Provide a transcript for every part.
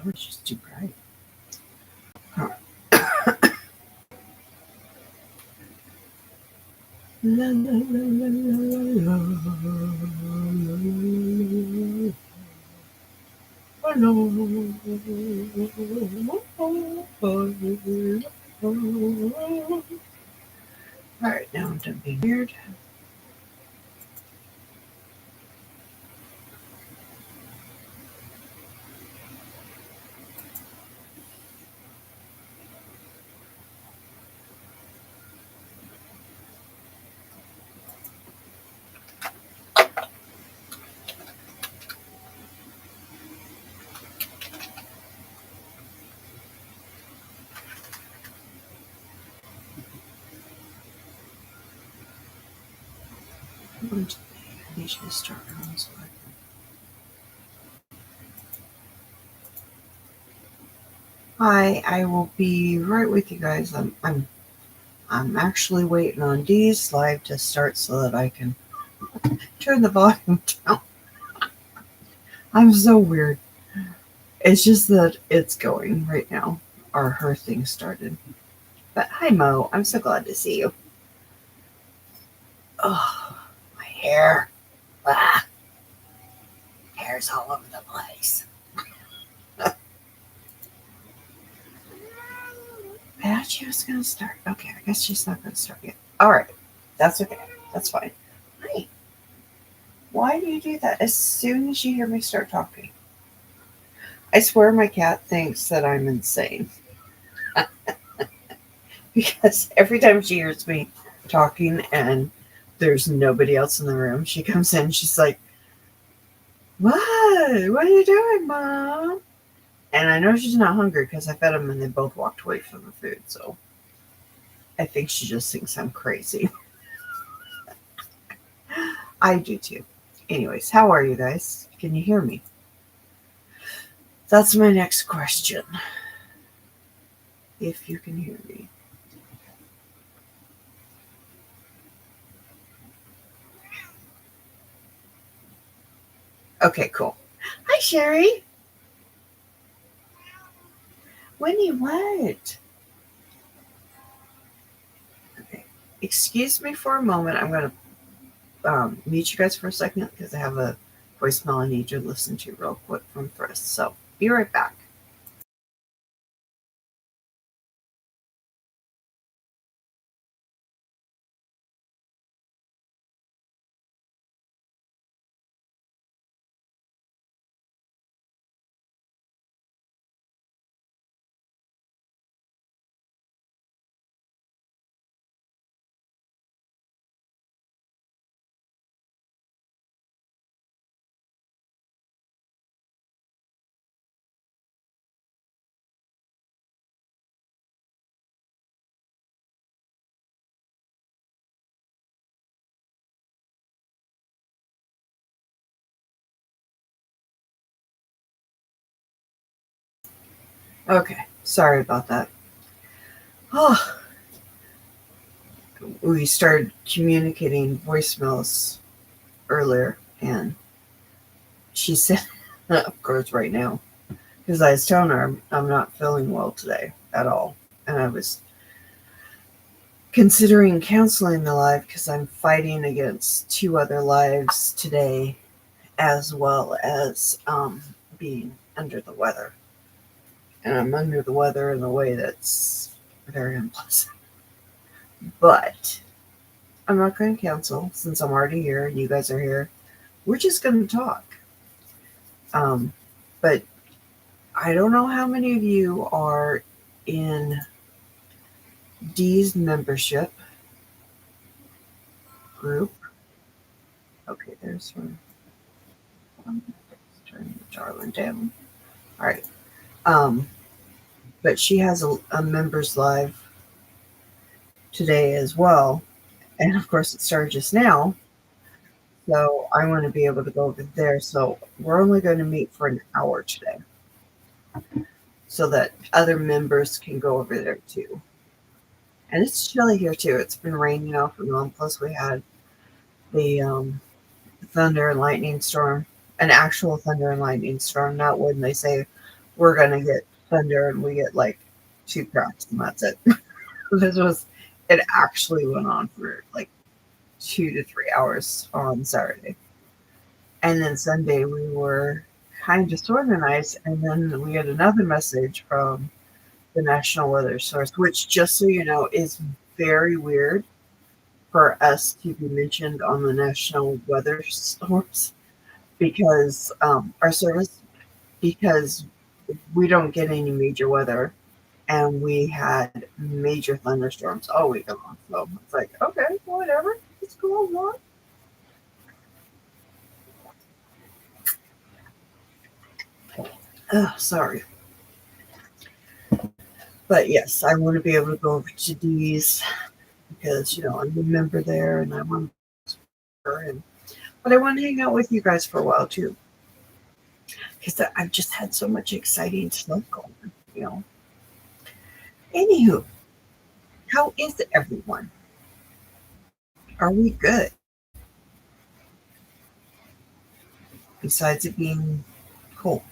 it's just too bright. La, la, la, la, la, all right, now I'm done being weird. I need you to start on this one. Hi, I will be right with you guys. I'm actually waiting on Dee's live to start so that I can turn the volume down. I'm so weird. It's just that it's going right now, or her thing started. But hi, Mo. I'm so glad to see you. Oh, my hair. Ah, hair's all over the place. I thought she was going to start. Okay, I guess she's not going to start yet. All right. That's okay. That's fine. Hi. Why do you do that as soon as you hear me start talking? I swear my cat thinks that I'm insane. Because every time she hears me talking and there's nobody else in the room, she comes in, she's like, "What? What are you doing, Mom?" And I know she's not hungry because I fed them and they both walked away from the food. So I think she just thinks I'm crazy. I do too. Anyways, how are you guys? Can you hear me? That's my next question. If you can hear me. Okay, cool. Hi, Sherry. Winnie, what? Okay. Excuse me for a moment. I'm going to mute you guys for a second because I have a voicemail I need you to listen to real quick from Chris. So be right back. Okay, sorry about that. Oh, we started communicating voicemails earlier, and she said, of course, right now, because I was telling her I'm not feeling well today at all, and I was considering canceling the live because I'm fighting against 2 other lives today, as well as being under the weather. And I'm under the weather in a way that's very unpleasant. But I'm not going to cancel since I'm already here and you guys are here. We're just going to talk. But I don't know how many of you are in Dee's membership group. Okay, there's one. Turn the darling down. All right. But she has a members live today as well. And of course, it started just now. So I want to be able to go over there. So we're only going to meet for an hour today so that other members can go over there too. And it's chilly here too. It's been raining off and on. Plus, we had the thunder and lightning storm, an actual thunder and lightning storm, not when they say we're gonna get thunder, and we get like 2 cracks, and that's it. This was it actually went on for like 2 to 3 hours on Saturday. And then Sunday we were kind of disorganized, and then we had another message from the National Weather Source, which, just so you know, is very weird for us to be mentioned on the National Weather Source because our service, because we don't get any major weather, and we had major thunderstorms all week long. So it's like, okay, whatever, it's cool. What? Oh, sorry. But yes, I want to be able to go over to Dee's because, I'm a member there, and I want to, but I want to hang out with you guys for a while too because I've just had so much exciting stuff going on. Anywho, how is everyone? Are we good? Besides it being cold,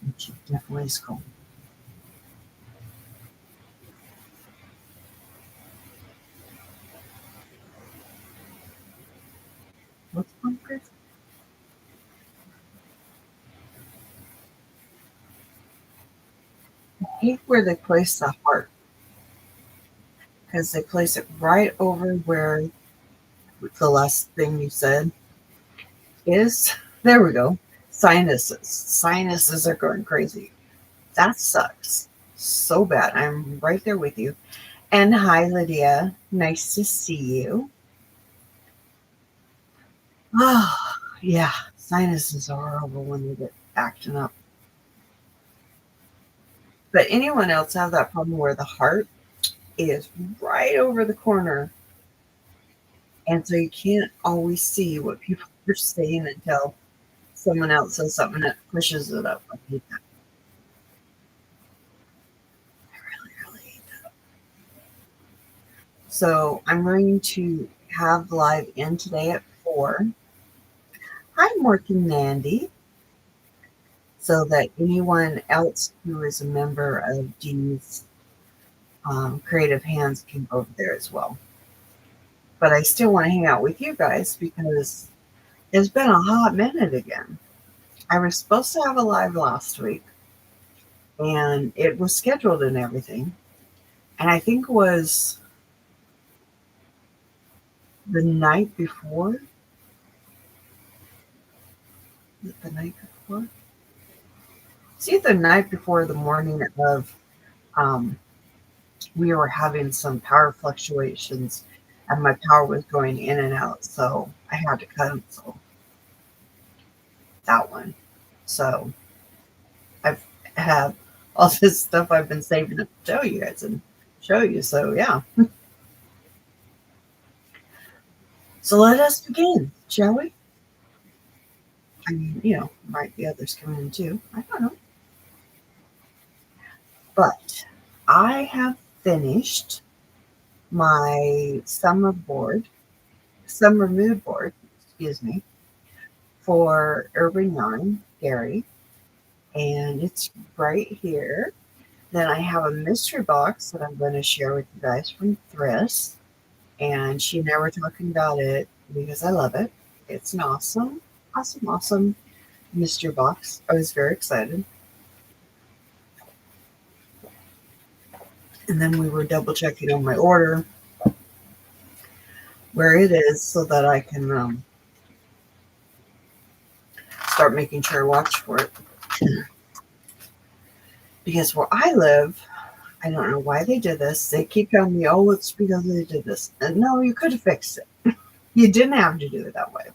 which it definitely is cold. What's wrong, Chris? I hate where they place the heart because they place it right over where the last thing you said is. There we go. Sinuses. Sinuses are going crazy. That sucks so bad. I'm right there with you. And hi, Lydia. Nice to see you. Oh, yeah. Sinuses are horrible when they get acting up. But anyone else have that problem where the heart is right over the corner? And so you can't always see what people are saying until someone else says something that pushes it up. I hate that. I really, really hate that. So I'm going to have live in today at 4. I'm working Mandy so that anyone else who is a member of Dee's Creative Hands can go over there as well. But I still want to hang out with you guys because it's been a hot minute again. I was supposed to have a live last week, and it was scheduled and everything. And I think it was the night before. The night before? See, the night before the morning of, um, we were having some power fluctuations, and my power was going in and out. So I had to cancel that one. So I've had all this stuff I've been saving up to tell you guys and show you. So yeah. So let us begin, shall we? I mean, might be others coming in too. I don't know. But I have finished my summer mood board, excuse me, for Urban Yarn, Gary. And it's right here. Then I have a mystery box that I'm going to share with you guys from Thriss. And she and I were talking about it because I love it. It's an awesome, awesome, awesome mystery box. I was very excited. And then we were double checking on my order where it is so that I can start making sure I watch for it. Because where I live, I don't know why they did this. They keep telling me, oh, it's because they did this. And no, you could have fixed it. You didn't have to do it that way.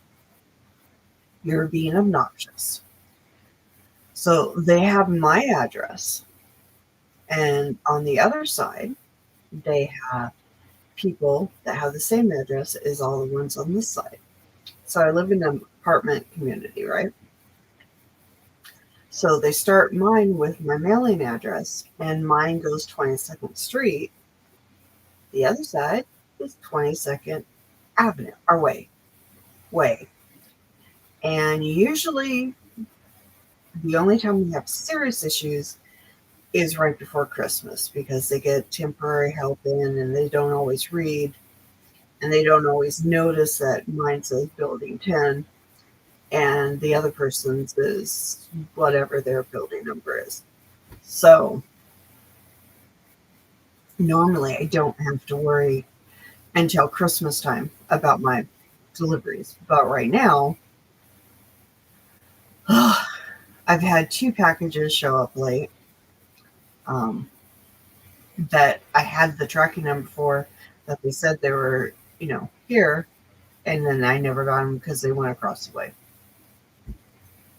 You're being obnoxious. So they have my address. And on the other side, they have people that have the same address as all the ones on this side. So I live in an apartment community, right? So they start mine with my mailing address, and mine goes 22nd Street. The other side is 22nd Avenue, or way. And usually the only time we have serious issues is right before Christmas because they get temporary help in and they don't always read and they don't always notice that mine says building 10 and the other person's is whatever their building number is. So normally I don't have to worry until Christmas time about my deliveries. But right now, I've had 2 packages show up late um, that I had the tracking number for that they said they were, here. And then I never got them because they went across the way.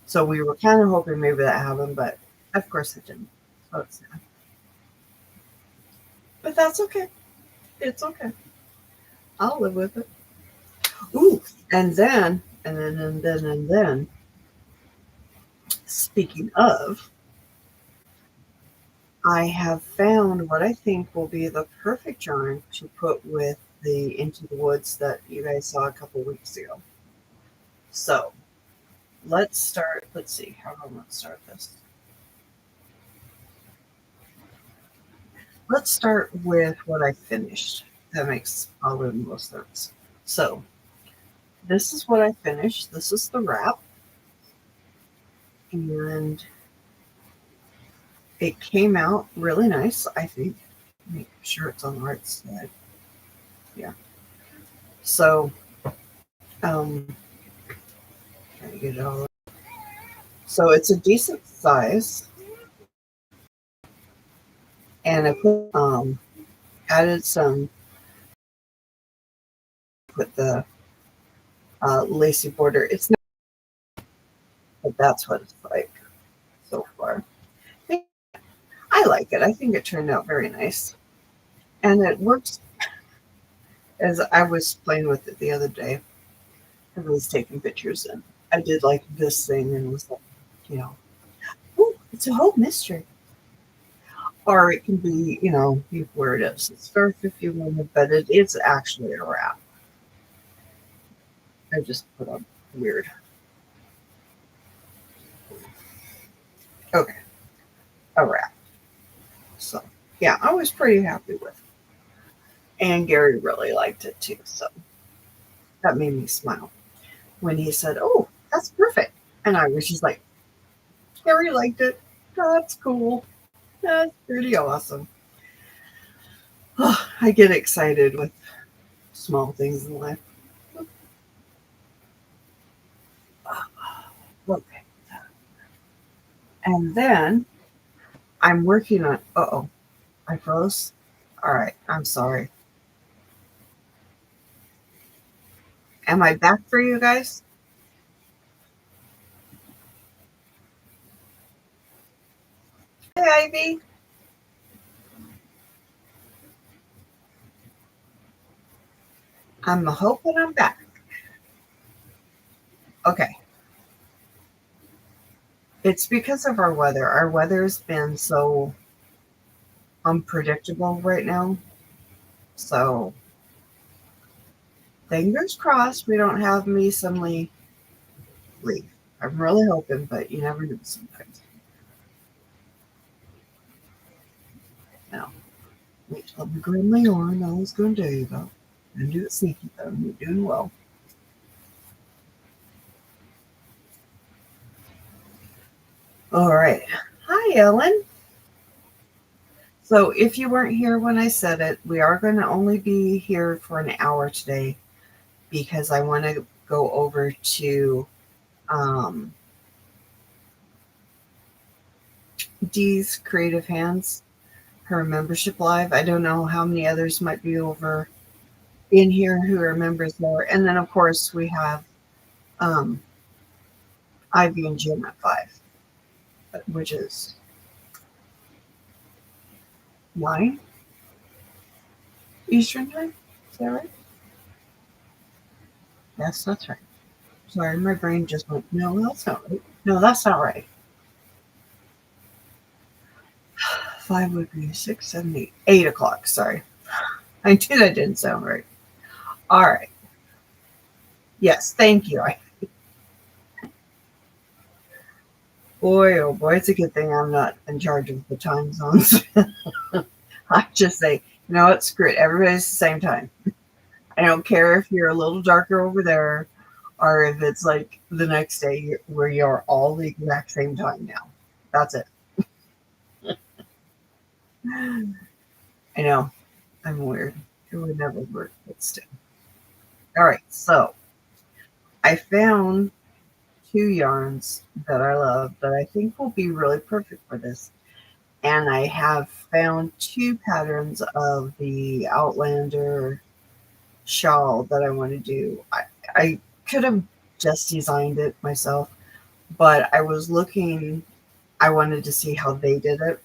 So we were kind of hoping maybe that happened, but of course it didn't. So it's sad. But that's okay. It's okay. I'll live with it. Ooh, and then, speaking of, I have found what I think will be the perfect yarn to put with the Into the Woods that you guys saw a couple weeks ago. So let's start. Let's see. How do I want to start this? Let's start with what I finished. That makes probably the most sense. So this is what I finished. This is the wrap. And it came out really nice, I think. Make sure it's on the right side. Yeah. So, um, trying to get it all. So it's a decent size, and I put added some. Put the lacy border. It's not, but that's what it's like so far. I like it. I think it turned out very nice, and it works. As I was playing with it the other day, I was taking pictures, and I did like this thing, and was like, you know, oh, it's a whole mystery. Or it can be, where it is. It's scarf if you want it, but it's actually a wrap. I just put on weird. Okay, a wrap. So yeah, I was pretty happy with it. And Gary really liked it too. So that made me smile when he said, "Oh, that's perfect." And I was just like, Gary liked it. That's cool. That's pretty awesome. Oh, I get excited with small things in life. Okay. And then I'm working on, oh, I froze. All right. I'm sorry. Am I back for you guys? Hey, Ivy. I'm hoping I'm back. Okay. It's because of our weather. Our weather's been so unpredictable right now. So fingers crossed we don't have me suddenly leave. I'm really hoping, but you never know sometimes. Now, wait till I'm grab my yarn. I was going to tell you about. I'm doing sneaky though. You're doing well. All right. Hi, Ellen. So, if you weren't here when I said it, we are going to only be here for an hour today because I want to go over to um, Dee's Creative Hands, her membership live. I don't know how many others might be over in here who are members there. And then, of course, we have um, Ivy and Jim at 5, which is 9 Eastern Time. Is that right? Yes, that's right. Sorry, my brain just went, no, that's not right. No, that's not right. 5 would be 6, 7, 8. 8 o'clock. Sorry. I knew that didn't sound right. All right. Yes, thank you. Boy, oh boy, it's a good thing I'm not in charge of the time zones. I just say, you know what, screw it. Everybody's the same time. I don't care if you're a little darker over there or if it's like the next day where you're all the exact same time now. That's it. I know. I'm weird. It would never work, but still. All right. So I found two yarns that I love that I think will be really perfect for this. And I have found two patterns of the Outlander shawl that I want to do. I could have just designed it myself, but I was looking, I wanted to see how they did it,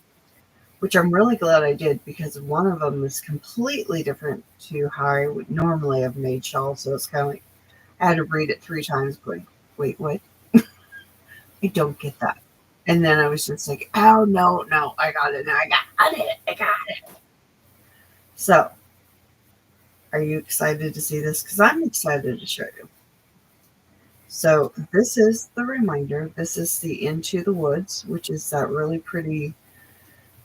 which I'm really glad I did because one of them is completely different to how I would normally have made shawls. So it's kind of like I had to read it 3 times going, wait, what? I don't get that. And then I was just like, oh, no, no, I got it. I got it. I got it. So, are you excited to see this? Because I'm excited to show you. So, this is the reminder. This is the Into the Woods, which is that really pretty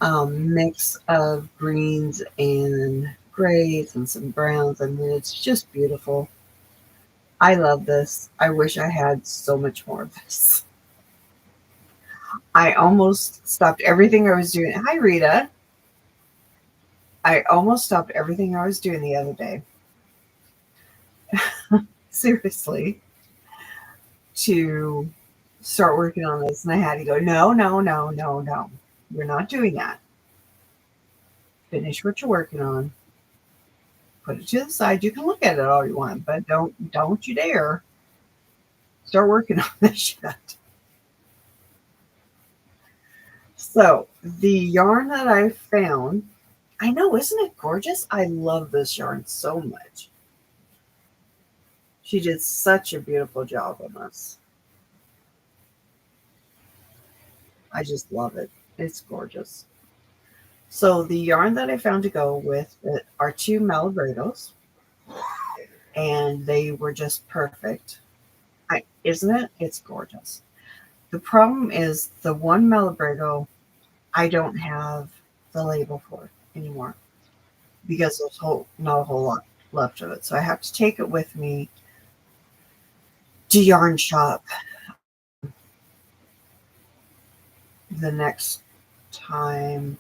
mix of greens and grays and some browns. I mean, it's just beautiful. I love this. I wish I had so much more of this. I almost stopped everything I was doing. Hi, Rita. I almost stopped everything I was doing the other day. Seriously, to start working on this. And I had to go, no, no, no, no, no. We're not doing that. Finish what you're working on. Put it to the side. You can look at it all you want, but don't you dare start working on this shit. So the yarn that I found, I know, isn't it gorgeous? I love this yarn so much. She did such a beautiful job on this. I just love it. It's gorgeous. So the yarn that I found to go with it are two Malabritos, and they were just perfect. Isn't it? It's gorgeous. The problem is the one Malabrito, I don't have the label for it anymore because there's not a whole lot left of it. So I have to take it with me to yarn shop the next time.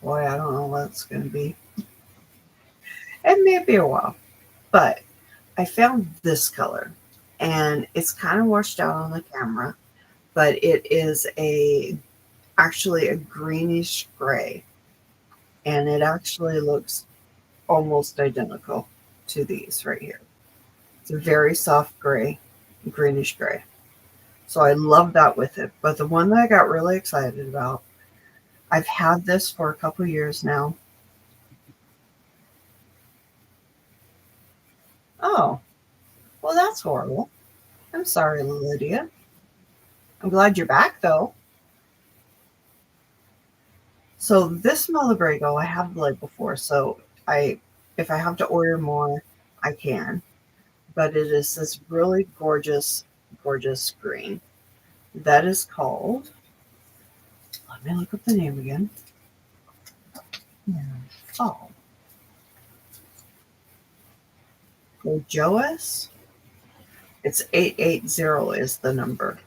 Boy, I don't know what it's going to be. It may be a while, but I found this color and it's kind of washed out on the camera, but it is actually a greenish gray, and it actually looks almost identical to these right here. It's a very soft gray, greenish gray. So I love that with it. But the one that I got really excited about, I've had this for a couple years now. Oh, well, that's horrible. I'm sorry, Lydia. I'm glad you're back, though. So this Malabrigo, I have the label for, so if I have to order more, I can. But it is this really gorgeous, gorgeous green. That is called, let me look up the name again. Oh, Gojoas. It's 880 is the number.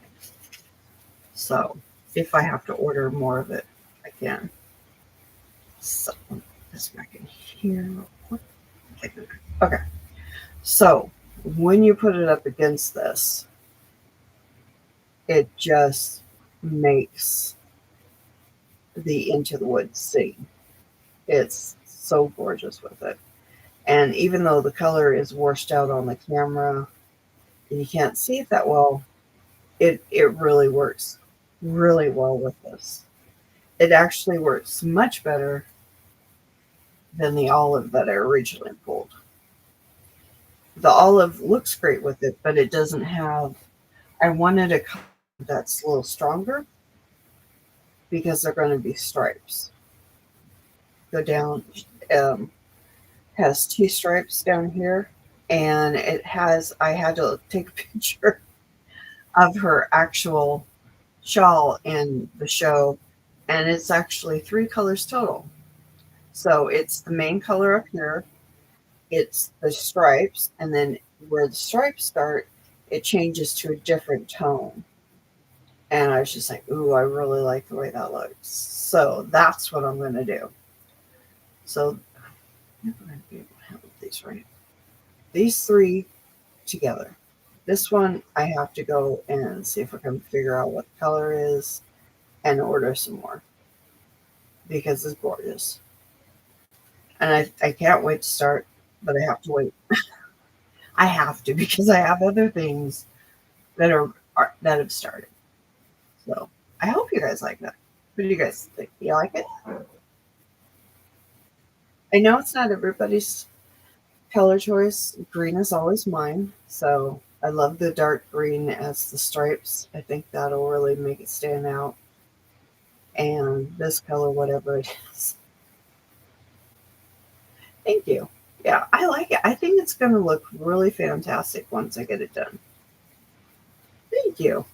So if I have to order more of it, I can. So this back in here. Okay. So when you put it up against this, it just makes the Into the Woods scene. It's so gorgeous with it. And even though the color is washed out on the camera and you can't see it that well, it really works really well with this. It actually works much better than the olive that I originally pulled. The olive looks great with it, but it doesn't have, I wanted a color that's a little stronger because they're going to be stripes. Go down, has 2 stripes down here, and it has, I had to take a picture of her actual shawl in the show, and it's actually 3 colors total. So it's the main color up here, it's the stripes, and then where the stripes start, it changes to a different tone. And I was just like, ooh, I really like the way that looks. So that's what I'm going to do. So I'm never going to be able to handle these right. These 3 together. This one, I have to go and see if I can figure out what the color is and order some more because it's gorgeous. And I can't wait to start, but I have to wait. I have to because I have other things are that have started. So I hope you guys like that. What do you guys think? You like it? I know it's not everybody's color choice. Green is always mine. So I love the dark green as the stripes. I think that'll really make it stand out. And this color, whatever it is. Thank you. Yeah, I like it. I think it's going to look really fantastic once I get it done. Thank you.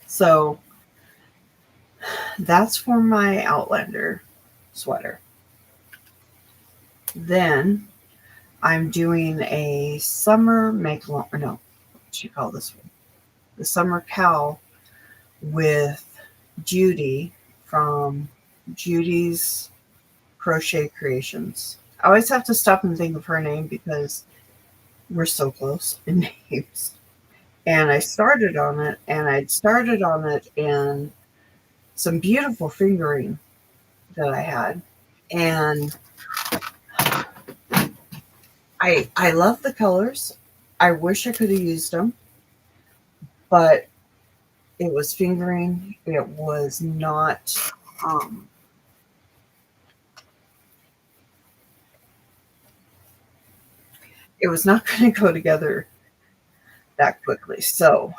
So that's for my Outlander sweater. Then I'm doing a summer make along, or no, what you call this one? The summer cowl with Judy from Judy's Crochet Creations. I always have to stop and think of her name because we're so close in names. And I started on it, and I'd started on it in some beautiful fingering that I had. And I love the colors. I wish I could have used them, but it was fingering. It was not um, it was not going to go together that quickly. So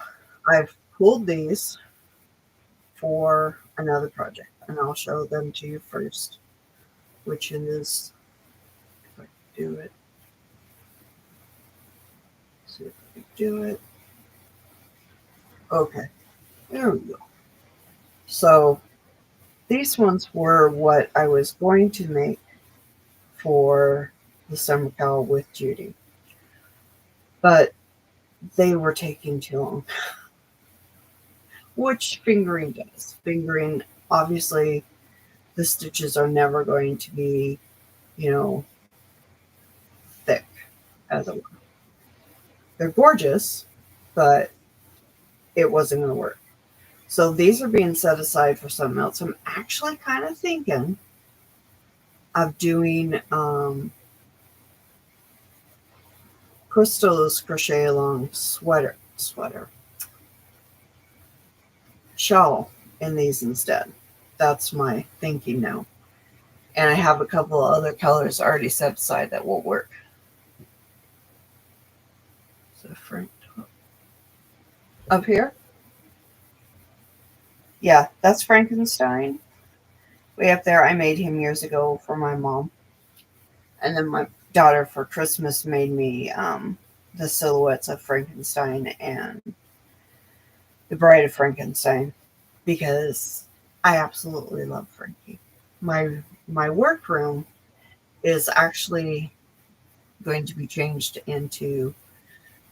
I've pulled these for another project, and I'll show them to you first, which is if I can do it. See if I can do it. Okay, there we go. So these ones were what I was going to make for the summer cowl with Judy, but they were taking too long, which fingering does. Fingering, obviously, the stitches are never going to be, you know, thick as it were. They're gorgeous, but it wasn't going to work. So these are being set aside for something else. I'm actually kind of thinking of doing Crystal's crochet along sweater shawl in these instead. That's my thinking now. And I have a couple of other colors already set aside that will work. So front up here. Yeah, that's Frankenstein. Way up there, I made him years ago for my mom. And then my daughter for Christmas made me the silhouettes of Frankenstein and the Bride of Frankenstein because I absolutely love Frankie. My workroom is actually going to be changed into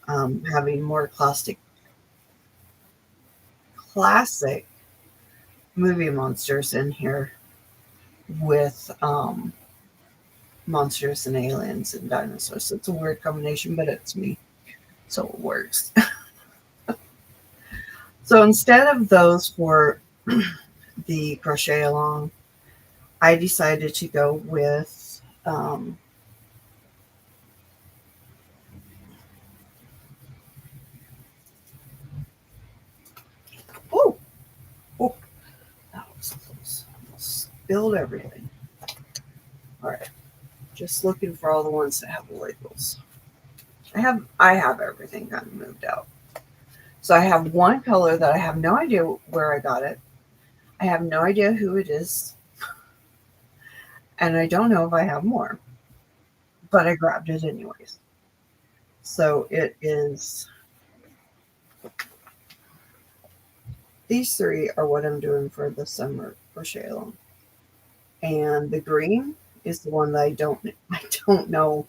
having more classic movie monsters in here with monsters and aliens and dinosaurs. It's a weird combination, but it's me, so it works. So instead of those for the crochet along, I decided to go with oh, oh, that was close. Almost spilled everything. All right, just looking for all the ones that have labels. I have everything kind of moved out. So I have one color that I have no idea where I got it. I have no idea who it is. And I don't know if I have more. But I grabbed it anyways. So it is these three are what I'm doing for the summer crochet along. And the green is the one that I don't know.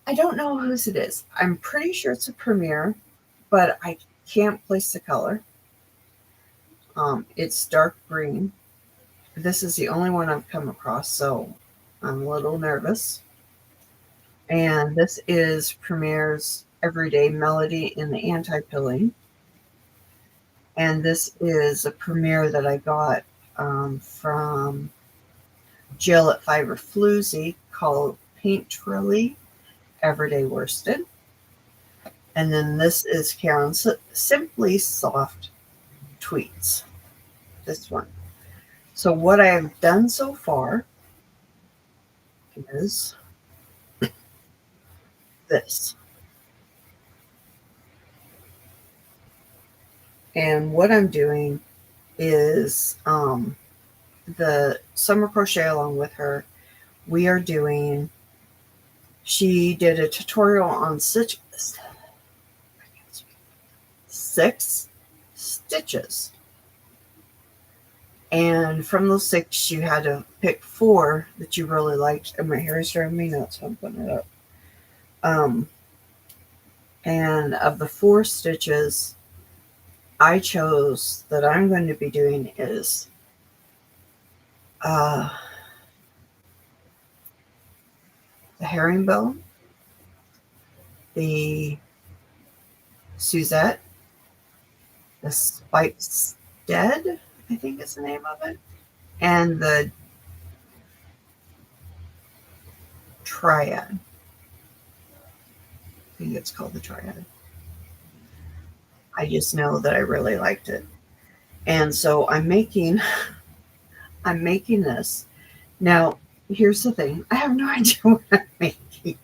I don't know whose it is. I'm pretty sure it's a Premier, but I can't place the color. It's dark green. This is the only one I've come across, so I'm a little nervous. And this is Premier's Everyday Melody in the Anti-Pilling. And this is a Premier that I got from Jill at Fiber Floozy called Painterly Everyday Worsted. And then this is Karen's Simply Soft Tweets. This one. So what I have done so far is this. And what I'm doing is the summer crochet along with her. We are doing, she did a tutorial on 6 stitches. And from those 6, you had to pick 4 that you really liked. And my hair is driving me nuts, so I'm putting it up. And of the 4 stitches, I chose that I'm going to be doing is the herringbone, the Suzette, the Spiked Dead, I think is the name of it, and the Triad. I think it's called the Triad. I just know that I really liked it. And so I'm making this. Now, here's the thing. I have no idea what I'm making.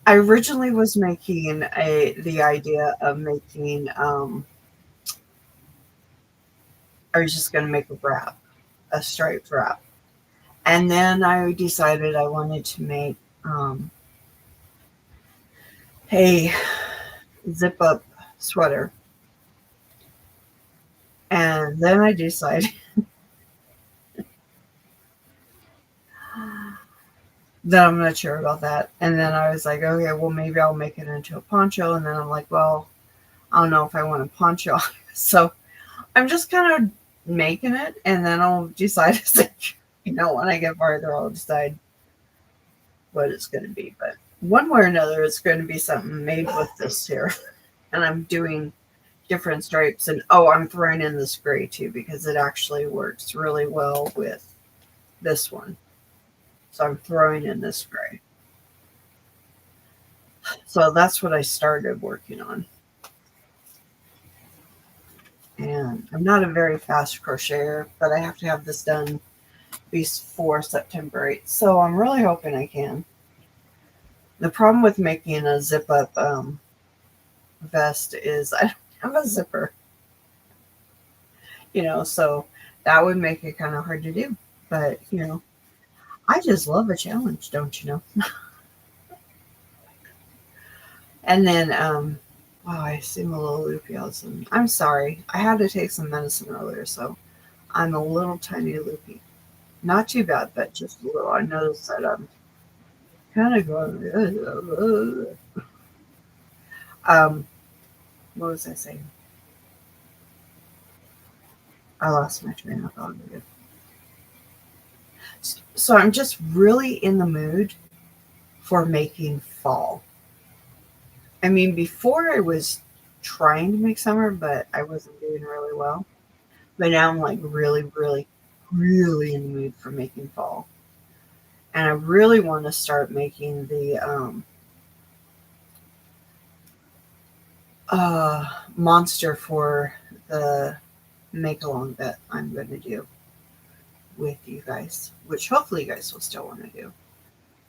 I originally was making the idea of making, I was just going to make a wrap, a striped wrap. And then I decided I wanted to make a zip up sweater. And then I decided that I'm not sure about that. And then I was like, okay, well, maybe I'll make it into a poncho. And then I'm like, well, I don't know if I want a poncho. So I'm just kind of making it. And then I'll decide, when I get farther, I'll decide what it's going to be. But one way or another, it's going to be something made with this here. And I'm doing different stripes. And, I'm throwing in this gray, too, because it actually works really well with this one. So I'm throwing in this gray. So that's what I started working on. And I'm not a very fast crocheter, but I have to have this done before September 8th. So I'm really hoping I can. The problem with making a zip up vest is I don't have a zipper. So that would make it kind of hard to do. But, I just love a challenge, don't you know? And then, wow, I seem a little loopy. I'm sorry. I had to take some medicine earlier, so I'm a little tiny loopy. Not too bad, but just a little. I noticed that I'm kind of going. What was I saying? I lost my train of thought. So I'm just really in the mood for making fall. I mean, before I was trying to make summer, but I wasn't doing really well. But now I'm like really, really, really in the mood for making fall. And I really want to start making the monster for the make along that I'm going to do with you guys, which hopefully you guys will still want to do.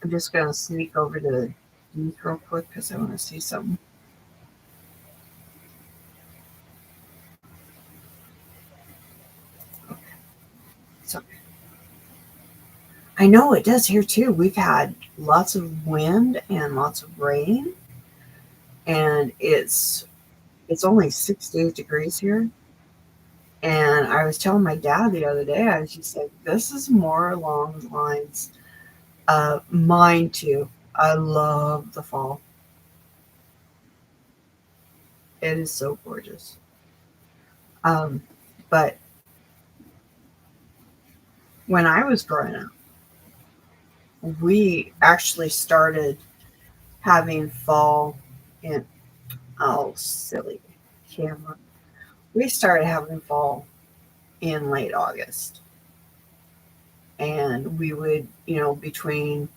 I'm just going to sneak over to Deep real quick because I want to see something. Okay. It's okay. I know it does here too. We've had lots of wind and lots of rain. and it's only 68 degrees here. And I was telling my dad the other day, I was just like, this is more along the lines of mine too. I love the fall. It is so gorgeous. Um, but when I was growing up, we actually started having fall in, oh, silly camera. We started having fall in late August. And we would, between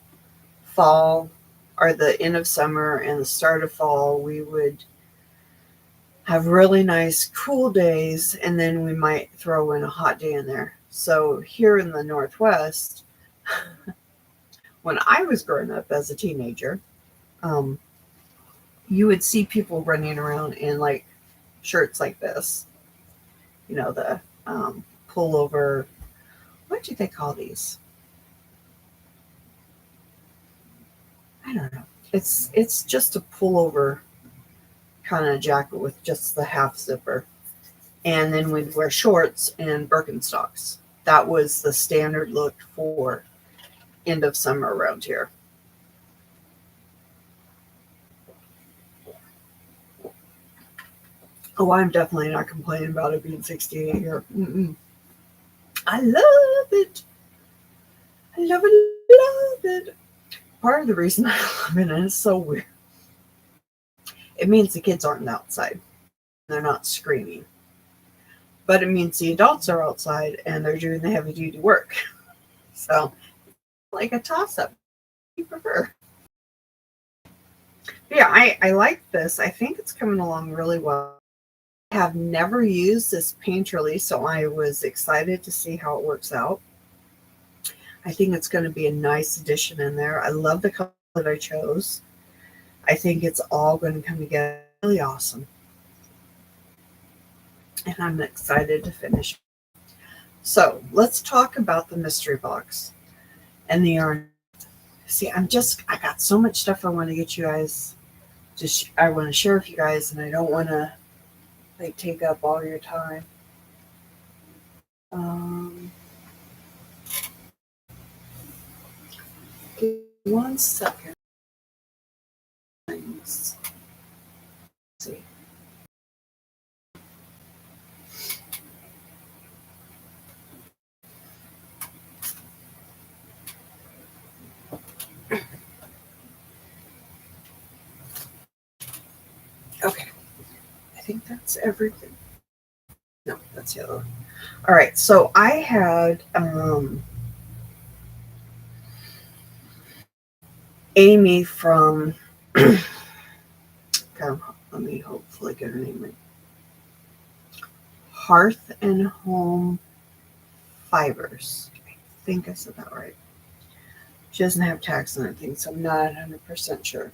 fall or the end of summer and the start of fall, we would have really nice cool days, and then we might throw in a hot day in there. So here in the Northwest, when I was growing up as a teenager, um, you would see people running around in like shirts like this, the pullover. What do they call these? I don't know. It's just a pullover kind of jacket with just the half zipper, and then we'd wear shorts and Birkenstocks. That was the standard look for end of summer around here. Oh, I'm definitely not complaining about it being 68 here. Mm-mm. I love it. I love it, love it. Part of the reason I love it, and it's so weird, it means the kids aren't outside. They're not screaming. But it means the adults are outside and they're doing the heavy duty work. So, like a toss up. You prefer? Yeah, I like this. I think it's coming along really well. I have never used this painterly, so I was excited to see how it works out. I think it's going to be a nice addition in there. I love the color that I chose. I think it's all going to come together really awesome. And I'm excited to finish. So let's talk about the mystery box and the yarn. See, I got so much stuff I want to get you guys. I want to share with you guys, and I don't want to like take up all your time. Give me 1 second. Let's see. Okay, I think that's everything. No, that's the other one. All right, so I had Amy from okay, let me hopefully get her name right. Hearth and Home Fibers. I think I said that right. She doesn't have tags on anything, so I'm not 100% sure.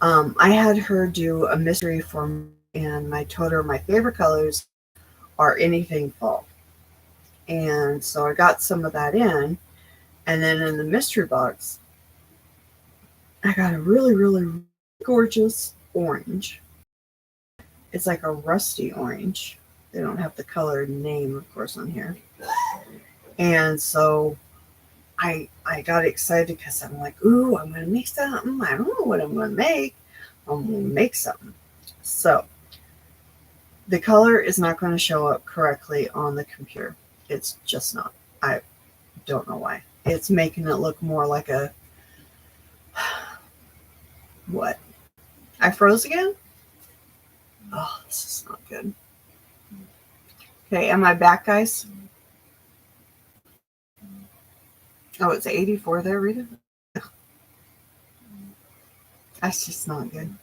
I had her do a mystery for me, and I told her my favorite colors are anything fall. And so I got some of that in. And then in the mystery box, I got a really, really gorgeous orange. It's like a rusty orange. They don't have the color name, of course, on here. And so I got excited because I'm like, ooh, I'm going to make something. I don't know what I'm going to make. I'm going to make something. So the color is not going to show up correctly on the computer. It's just not. I don't know why. It's making it look more like a what? I froze again? Oh, this is not good. Okay, am I back, guys? Oh, it's 84 there, Rita? That's just not good.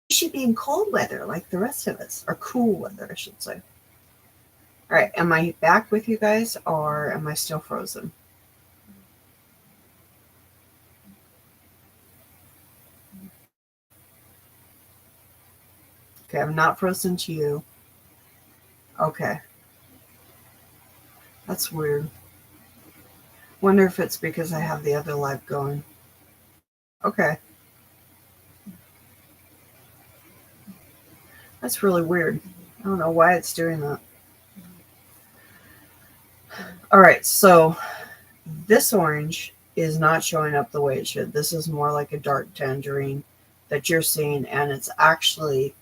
You should be in cold weather like the rest of us, or cool weather, I should say. All right, am I back with you guys, or am I still frozen? Okay, I'm not frozen to you. Okay. That's weird. Wonder if it's because I have the other live going. Okay. That's really weird. I don't know why it's doing that. All right, so this orange is not showing up the way it should. This is more like a dark tangerine that you're seeing, and it's actually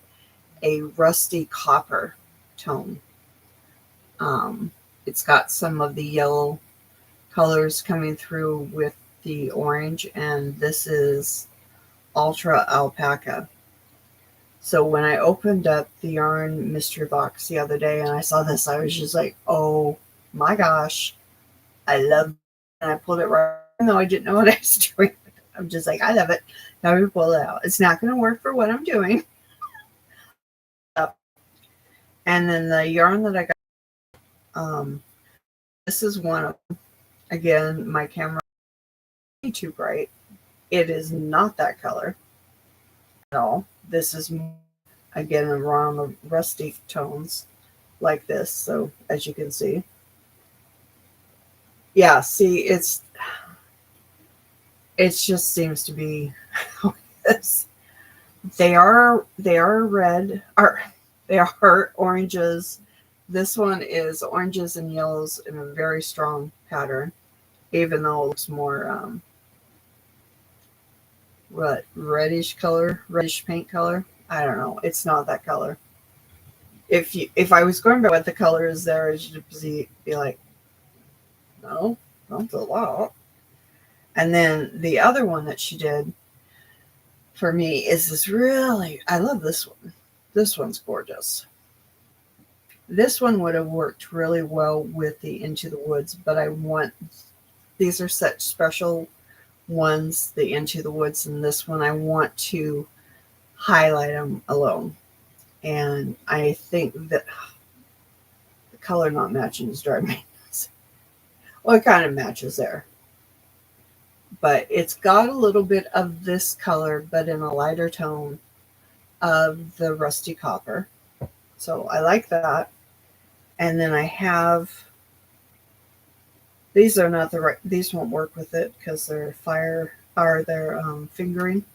a rusty copper tone. It's got some of the yellow colors coming through with the orange, and this is ultra alpaca. So when I opened up the yarn mystery box the other day and I saw this, I was just like, oh my gosh, I love it. And I pulled it right, even though I didn't know what I was doing. I'm just like, I love it. Now we pull it out. It's not going to work for what I'm doing. And then the yarn that I got, this is one of them. Again, my camera is too bright. It is not that color at all. This is, again, around the rusty tones like this. So as you can see, yeah, see, it just seems to be this. They are red, or they are oranges. This one is oranges and yellows in a very strong pattern, even though it looks more reddish color, reddish paint color. I don't know. It's not that color. If I was going by what the color is there, it should be like, no, not a lot. And then the other one that she did for me is this really, I love this one. This one's gorgeous. This one would have worked really well with the Into the Woods, but these are such special ones, the Into the Woods, and this one I want to highlight them alone. And I think that the color not matching is driving me nuts. Well, it kind of matches there. But it's got a little bit of this color, but in a lighter tone of the rusty copper. So I like that. And then I have, these are not the right, these won't work with it because they're they're fingering.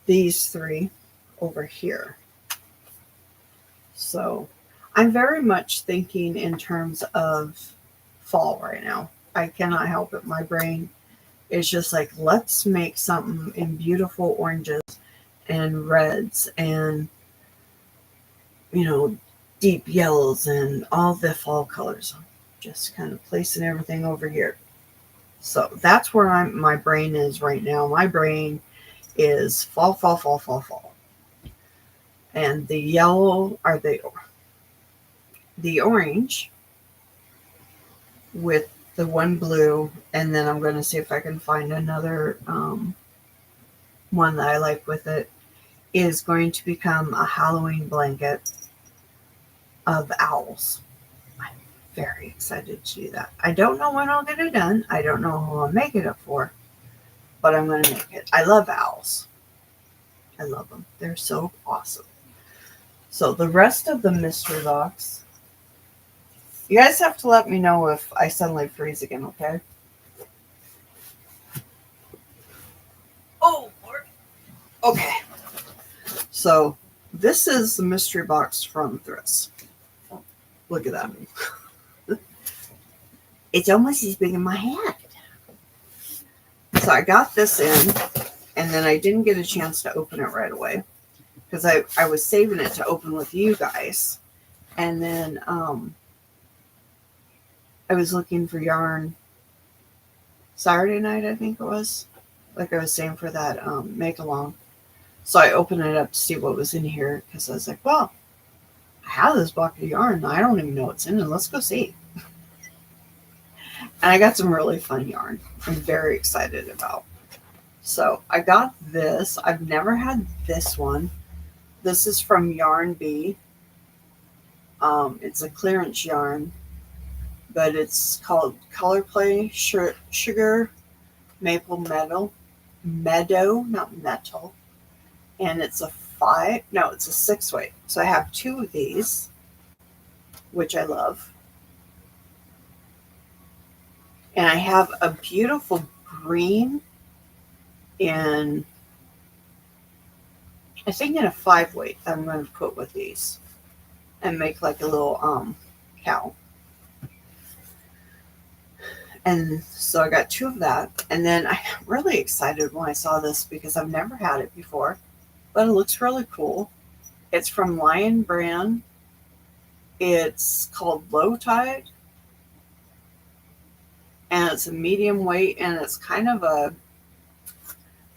These three over here. So I'm very much thinking in terms of fall right now. I cannot help it. My brain is just like, let's make something in beautiful oranges and reds and, deep yellows and all the fall colors. I'm just kind of placing everything over here. So that's where my brain is right now. My brain is fall, fall, fall, fall, fall. And the yellow are the orange with the one blue, and then I'm going to see if I can find another one that I like with it, is going to become a Halloween blanket of owls. I'm very excited to do that. I don't know when I'll get it done. I don't know who I'll make it up for, but I'm going to make it. I love owls. I love them. They're so awesome. So the rest of the mystery box, you guys have to let me know if I suddenly freeze again, okay? Oh, Lord. Okay. So this is the mystery box from Thriss. Look at that. It's almost as big as my head. So I got this in, and then I didn't get a chance to open it right away because I was saving it to open with you guys. And then I was looking for yarn Saturday night, I think it was, like I was saying, for that make along. So I opened it up to see what was in here because I was like, well, I have this block of yarn. I don't even know what's in it. Let's go see. And I got some really fun yarn I'm very excited about. So I got this. I've never had this one. This is from Yarn Bee. It's a clearance yarn, but it's called Color Play Sugar Maple Meadow, not metal. And it's a 6-weight. So I have 2 of these, which I love. And I have a beautiful green in I think in a 5-weight I'm going to put with these and make like a little cow. And so I got 2 of that. And then I'm really excited when I saw this because I've never had it before, but it looks really cool. It's from Lion Brand. It's called Low Tide, and it's a medium weight, and it's kind of a,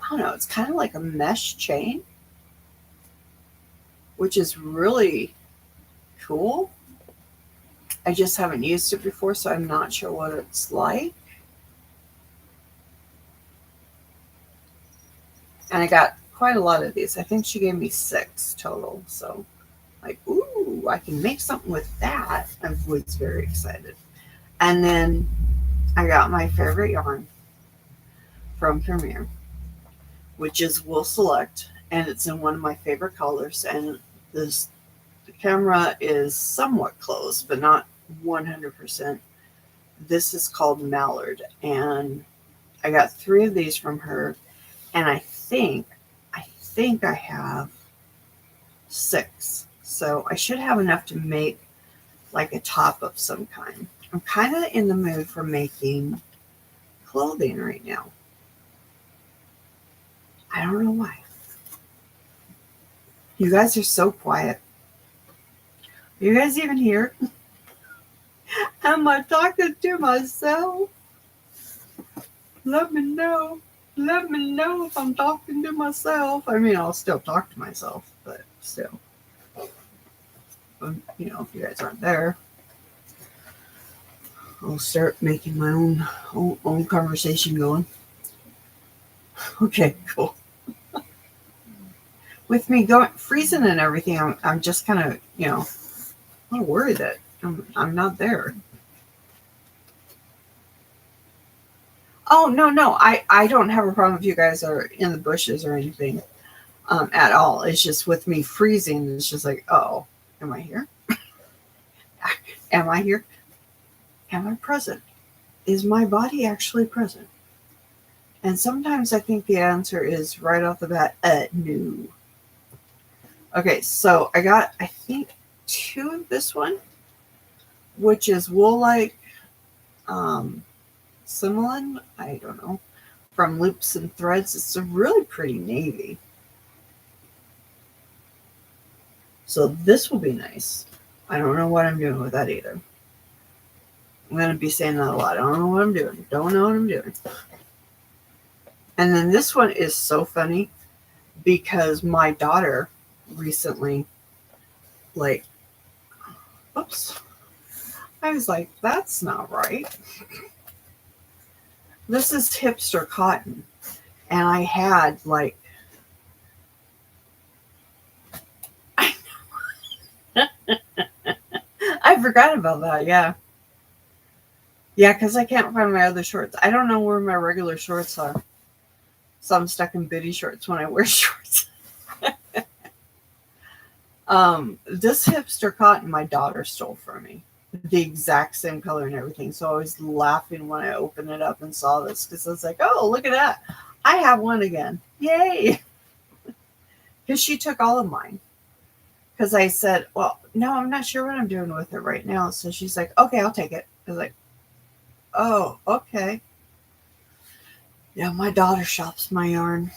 I don't know, it's kind of like a mesh chain, which is really cool. I just haven't used it before, so I'm not sure what it's like. And I got quite a lot of these. I think she gave me 6 total. So, like, ooh, I can make something with that. I was very excited. And then I got my favorite yarn from Premier, which is Wool Select, and it's in one of my favorite colors. And the camera is somewhat close, but not 100%. This is called Mallard, and I got 3 of these from her, and I think I have 6. So I should have enough to make like a top of some kind. I'm kind of in the mood for making clothing right now. I don't know why. You guys are so quiet. Are you guys even here? Am I talking to myself? Let me know. Let me know if I'm talking to myself. I mean, I'll still talk to myself, but still. You know, if you guys aren't there, I'll start making my own conversation going. Okay, cool. With me going freezing and everything, I'm just kind of, you know, a little worried that I'm not there. Oh no, I don't have a problem if you guys are in the bushes or anything at all. It's just with me freezing. It's just like, oh, am I here? Am I here? Am I present? Is my body actually present? And sometimes I think the answer is right off the bat, no. Okay, so I got, I think, 2 of this one, which is Wool Like Similin, I don't know, from Loops and Threads. It's a really pretty navy. So this will be nice. I don't know what I'm doing with that either. I'm going to be saying that a lot. I don't know what I'm doing. Don't know what I'm doing. And then this one is so funny because my daughter recently, like, oops, I was like, that's not right. This is hipster cotton. And I had like, I forgot about that. Yeah. Yeah, because I can't find my other shorts. I don't know where my regular shorts are. So I'm stuck in biddy shorts when I wear shorts. This hipster cotton my daughter stole from me. The exact same color and everything. So I was laughing when I opened it up and saw this because I was like, oh, look at that. I have one again. Yay. Because she took all of mine. Because I said, well, no, I'm not sure what I'm doing with it right now. So she's like, okay, I'll take it. I was like, oh, okay. Yeah, my daughter shops my yarn.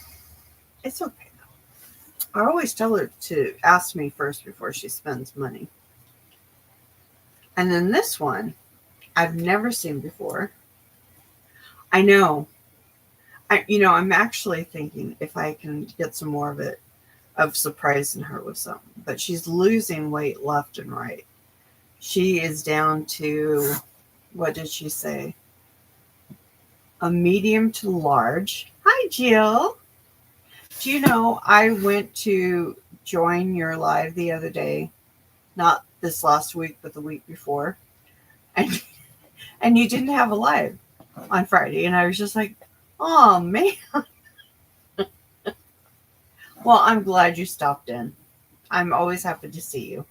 It's okay though. I always tell her to ask me first before she spends money. And then this one, I've never seen before. I know. I'm actually thinking if I can get some more of it, of surprising her with something. But she's losing weight left and right. She is down to, what did she say? A medium to large. Hi, Jill. Do you know I went to join your live the other day? Not this last week, but the week before. And you didn't have a live on Friday. And I was just like, oh, man. Well, I'm glad you stopped in. I'm always happy to see you.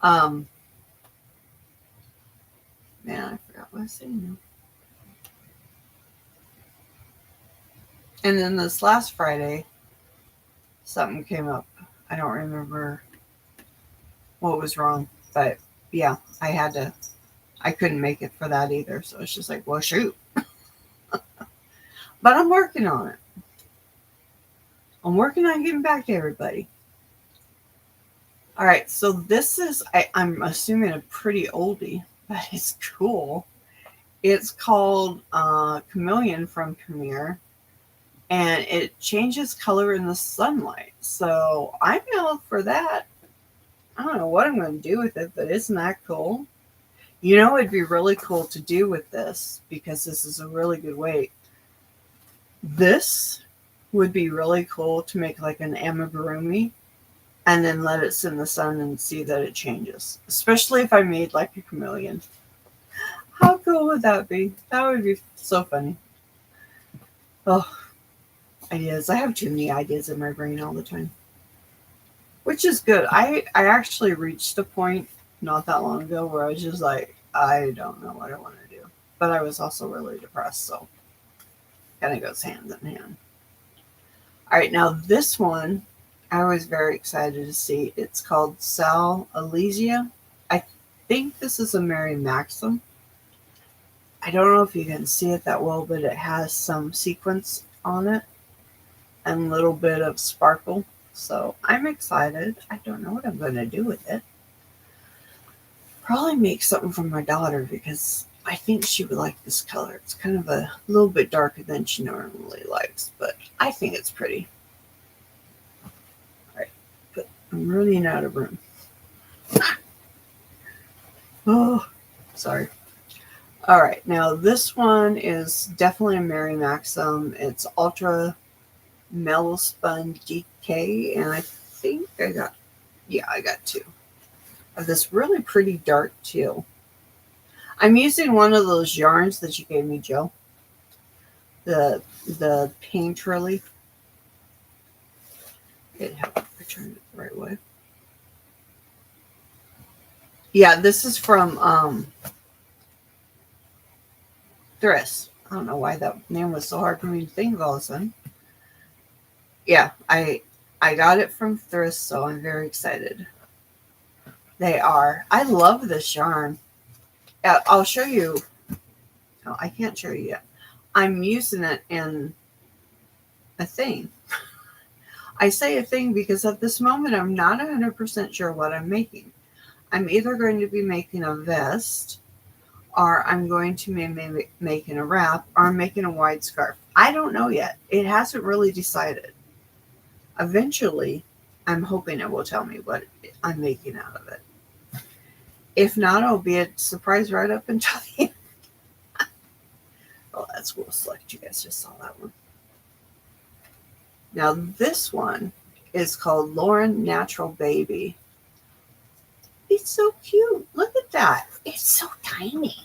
Man, I forgot what I was saying now. And then this last Friday, something came up. I don't remember what was wrong, but yeah, I couldn't make it for that either. So it's just like, well, shoot. But I'm working on it. I'm working on getting back to everybody. All right, so this is, I'm assuming, a pretty oldie, but it's cool. It's called Chameleon from Premiere, and it changes color in the sunlight. So I'm out for that. I don't know what I'm going to do with it, but isn't that cool? You know, it'd be really cool to do with this, because this is a really good weight. This would be really cool to make like an amigurumi and then let it sit in the sun and see that it changes. Especially if I made like a chameleon. How cool would that be? That would be so funny. Oh, ideas. I have too many ideas in my brain all the time. Which is good. I actually reached a point not that long ago where I was just like, I don't know what I want to do. But I was also really depressed, so kind of goes hand in hand. All right, now this one I was very excited to see. It's called Sal Elysia. I think this is a Mary Maxim. I don't know if you can see it that well, but it has some sequins on it and a little bit of sparkle. So I'm excited. I don't know what I'm going to do with it. Probably make something for my daughter because I think she would like this color. It's kind of a little bit darker than she normally likes, but I think it's pretty. All right, but I'm running out of room. Oh, sorry. All right, now this one is definitely a Mary Maxim. It's Ultra Metal Spun DK, and I think I got two of this really pretty dark teal. I'm using one of those yarns that you gave me, Joe. The paint relief. It helped I turned it the right way. Yeah, this is from Thriss. I don't know why that name was so hard for me to think of all of a sudden. Yeah, I got it from Thriss, so I'm very excited. They are. I love this yarn. I'll show you. Oh, I can't show you yet. I'm using it in a thing. I say a thing because at this moment I'm not 100% sure what I'm making. I'm either going to be making a vest, or I'm going to be making a wrap, or I'm making a wide scarf. I don't know yet. It hasn't really decided. Eventually, I'm hoping it will tell me what I'm making out of it. If not, it'll be a surprise right up until the end. Oh, that's Wool Select. You guys just saw that one. Now, this one is called Lauren Natural Baby. It's so cute. Look at that. It's so tiny.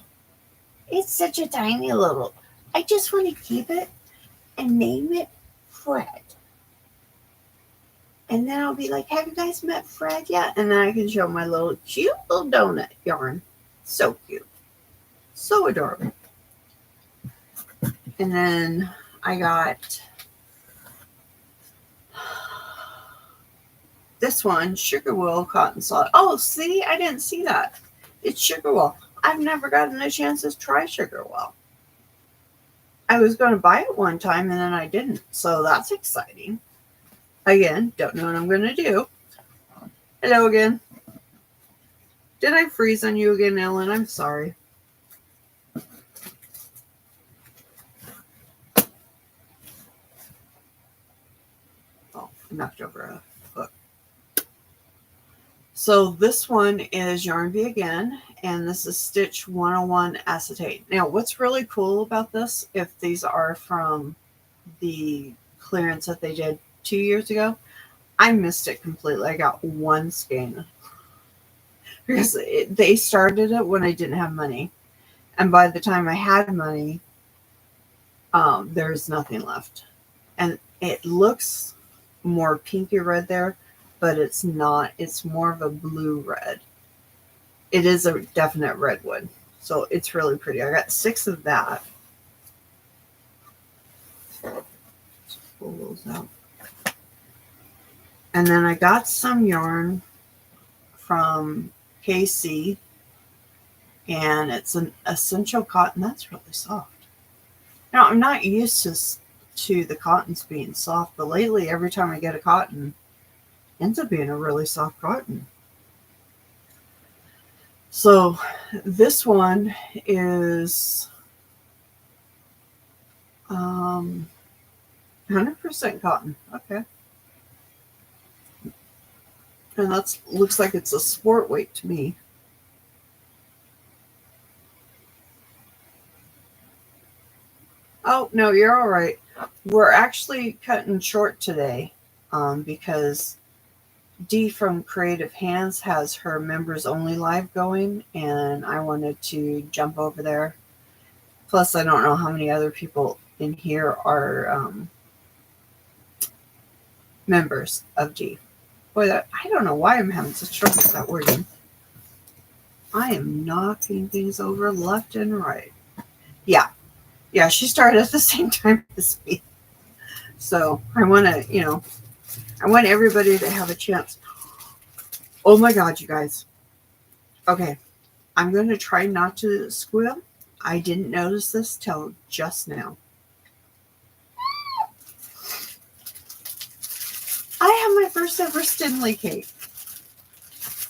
It's such a tiny little. I just want to keep it and name it Fred. And then I'll be like, have you guys met Fred yet? And then I can show my little cute little donut yarn. So cute. So adorable. And then I got this one, Sugar Wool Cotton Solid. Oh, see? I didn't see that. It's Sugar Wool. I've never gotten a chance to try Sugar Wool. I was going to buy it one time and then I didn't. So that's exciting. Again, don't know what I'm going to do. Hello again. Did I freeze on you again, Ellen? I'm sorry. Oh, I knocked over a hook. So this one is Yarn Bee again, and this is Stitch 101 Acetate. Now, what's really cool about this, if these are from the clearance that they did 2 years ago, I missed it completely. I got one skein because they started it when I didn't have money, and by the time I had money, there's nothing left, and it looks more pinky red there, but it's not. It's more of a blue red. It is a definite redwood, so it's really pretty. I got 6 of that. pull those out. And then I got some yarn from KC, and it's an essential cotton. That's really soft. Now, I'm not used to the cottons being soft, but lately every time I get a cotton, it ends up being a really soft cotton. So this one is 100% cotton. Okay. And that looks like it's a sport weight to me. Oh, no, you're all right. We're actually cutting short today because Dee from Creative Hands has her members only live going, and I wanted to jump over there. Plus, I don't know how many other people in here are members of Dee. Boy, I don't know why I'm having such trouble with that wording. I am knocking things over left and right. Yeah, she started at the same time as me. So I want to, I want everybody to have a chance. Oh my God, you guys. Okay, I'm going to try not to squeal. I didn't notice this till just now. I have my first ever Stinley cake.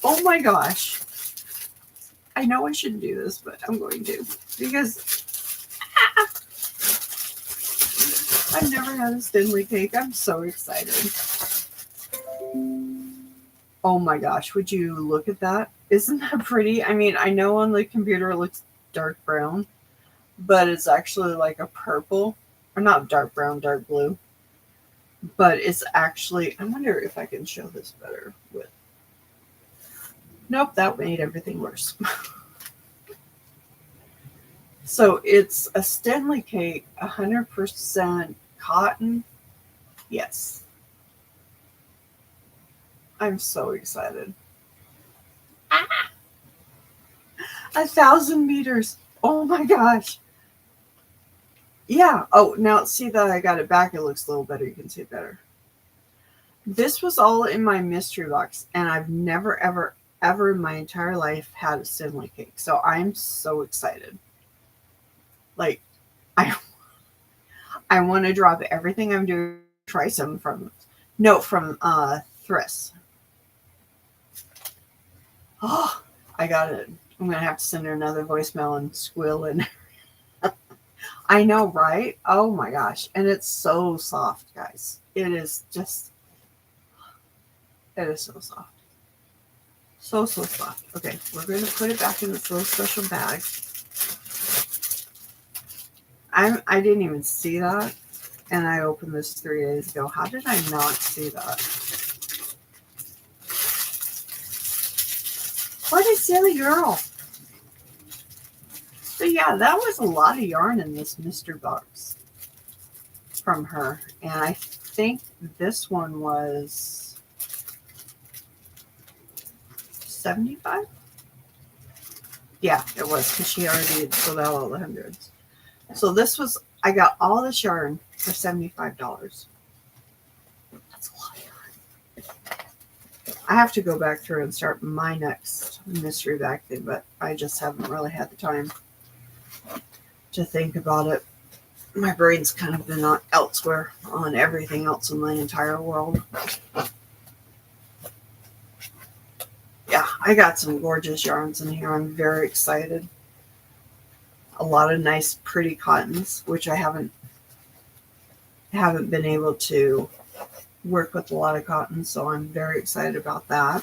Oh my gosh. I know I shouldn't do this, but I'm going to. Because I've never had a Stinley cake. I'm so excited. Oh my gosh, would you look at that? Isn't that pretty? I mean, I know on the computer it looks dark brown, but it's actually like a purple. Or not dark brown, dark blue. But it's actually, I wonder if I can show this better with. Nope, that made everything worse. So it's a Stinley cake, 100% cotton. Yes. I'm so excited. 1,000 meters. Oh my gosh. Yeah. Oh, now see that I got it back. It looks a little better. You can see it better. This was all in my mystery box, and I've never, ever in my entire life had a Stinley cake. So I'm so excited. Like, I want to drop everything I'm doing, try some from Thriss. Oh, I got it. I'm going to have to send her another voicemail and squeal in. I know, right? Oh my gosh. And it's so soft, guys. It is so soft. So soft. Okay, we're going to put it back in this little special bag. I didn't even see that. And I opened this 3 days ago. How did I not see that? What a silly girl. So yeah, that was a lot of yarn in this mystery box from her. And I think this one was $75. Yeah, it was, because she already had sold out all the hundreds. So this was, I got all this yarn for $75. That's a lot of yarn. I have to go back through and start my next mystery bag thing, but I just haven't really had the time to think about it. My brain's kind of been elsewhere on everything else in my entire world. Yeah, I got some gorgeous yarns in here. I'm very excited. A lot of nice, pretty cottons, which I haven't been able to work with a lot of cotton, so I'm very excited about that.